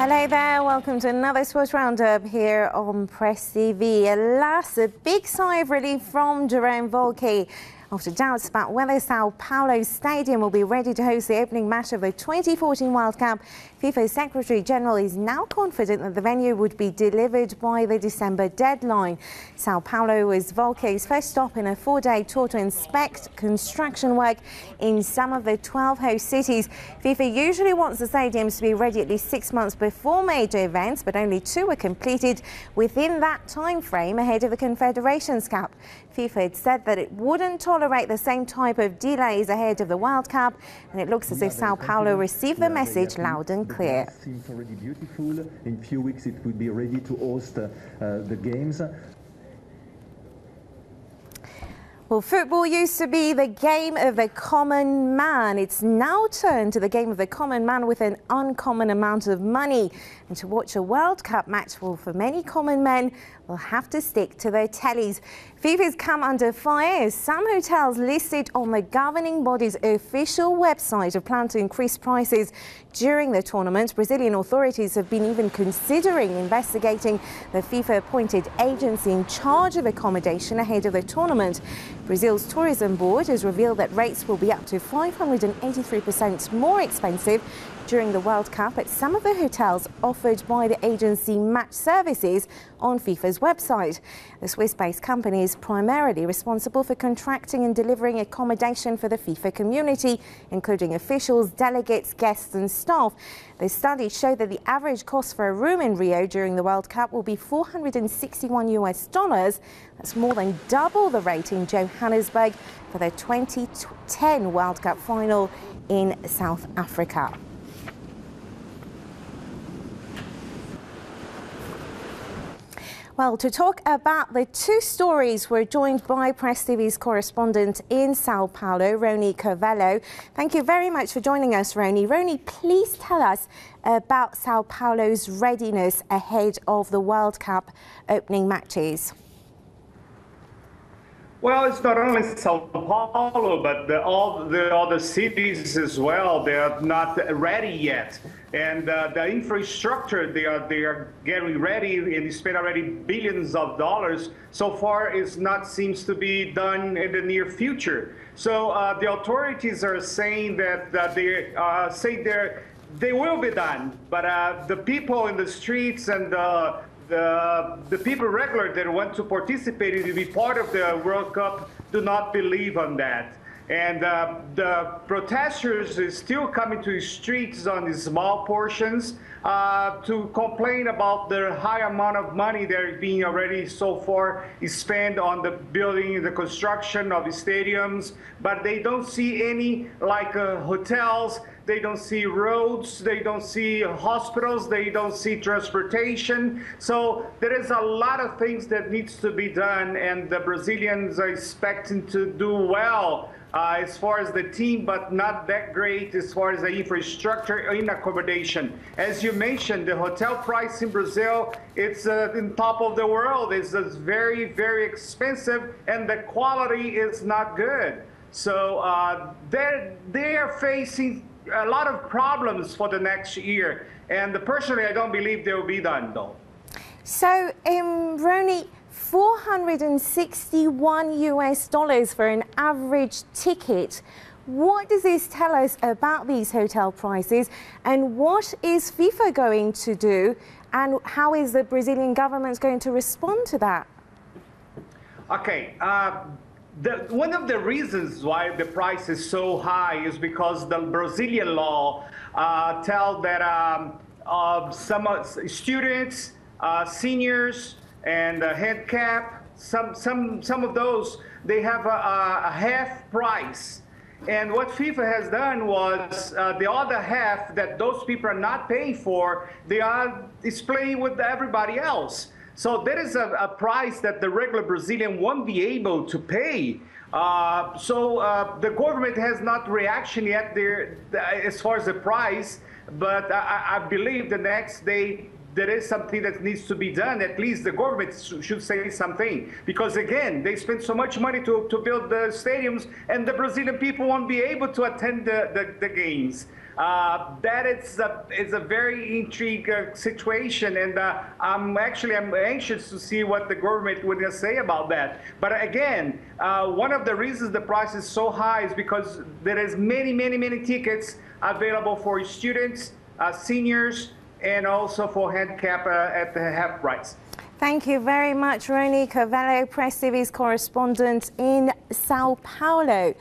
Hello there, welcome to another Sports Roundup here on Press TV. Alas, a big sigh of relief from Jerome Valcke after doubts about whether Sao Paulo Stadium will be ready to host the opening match of the 2014 World Cup. FIFA Secretary General is now confident that the venue would be delivered by the December deadline. Sao Paulo was Valcke's first stop in a four-day tour to inspect construction work in some of the 12 host cities. FIFA usually wants the stadiums to be ready at least 6 months before major events, but only 2 were completed within that time frame ahead of the Confederations Cup. FIFA had said that it wouldn't tolerate the same type of delays ahead of the World Cup, and it looks as if Sao Paulo received the message loud and clear. It seems already beautiful. In a few weeks it will be ready to host the games. Well, football used to be the game of the common man. It's now turned to the game of the common man with an uncommon amount of money. And to watch a World Cup match, well, for many common men, will have to stick to their tellies. FIFA's come under fire as some hotels listed on the governing body's official website have planned to increase prices during the tournament. Brazilian authorities have been even considering investigating the FIFA-appointed agency in charge of accommodation ahead of the tournament. Brazil's tourism board has revealed that rates will be up to 583% more expensive during the World Cup at some of the hotels offered by the agency match services on FIFA's website. The Swiss-based company is primarily responsible for contracting and delivering accommodation for the FIFA community, including officials, delegates, guests and staff. The study showed that the average cost for a room in Rio during the World Cup will be $461. That's more than double the rate in Johannesburg for the 2010 World Cup final in South Africa. Well, to talk about the two stories, we're joined by Press TV's correspondent in Sao Paulo, Rony Curvelo. Thank you very much for joining us, Rony. Rony, please tell us about Sao Paulo's readiness ahead of the World Cup opening matches. Well, it's not only Sao Paulo, but all the other cities as well. They are not ready yet. And the infrastructure, they are getting ready, and they spent already billions of dollars. So far, seems to be done in the near future. So the authorities are saying that they will be done, but the people in the streets and the people regular that want to participate and to be part of the World Cup do not believe on that. And the protesters is still coming to the streets on the small portions to complain about the high amount of money they're being already so far spent on the building, the construction of the stadiums, but they don't see any hotels. They don't see roads, they don't see hospitals, they don't see transportation. So there is a lot of things that needs to be done, and the Brazilians are expecting to do well as far as the team, but not that great as far as the infrastructure in accommodation. As you mentioned, the hotel price in Brazil, it's in top of the world. It's very, very expensive, and the quality is not good. So they are facing a lot of problems for the next year, and personally I don't believe they will be done though. So Rony, $461 for an average ticket. What does this tell us about these hotel prices, and what is FIFA going to do, and how is the Brazilian government going to respond to that? Okay. One of the reasons why the price is so high is because the Brazilian law tells that some students, seniors, and handicap, some of those, they have a half price. And what FIFA has done was the other half that those people are not paying for, they are displaying with everybody else. So there is a price that the regular Brazilian won't be able to pay. The government has not reaction yet there as far as the price, but I believe the next day there is something that needs to be done. At least the government should say something, because again, they spend so much money to build the stadiums, and the Brazilian people won't be able to attend the games. That is a very intriguing situation, and I'm anxious to see what the government would say about that. But again, one of the reasons the price is so high is because there is many tickets available for students, seniors, and also for handicap at the half price. Thank you very much, Rony Curvelo, Press TV's correspondent in Sao Paulo.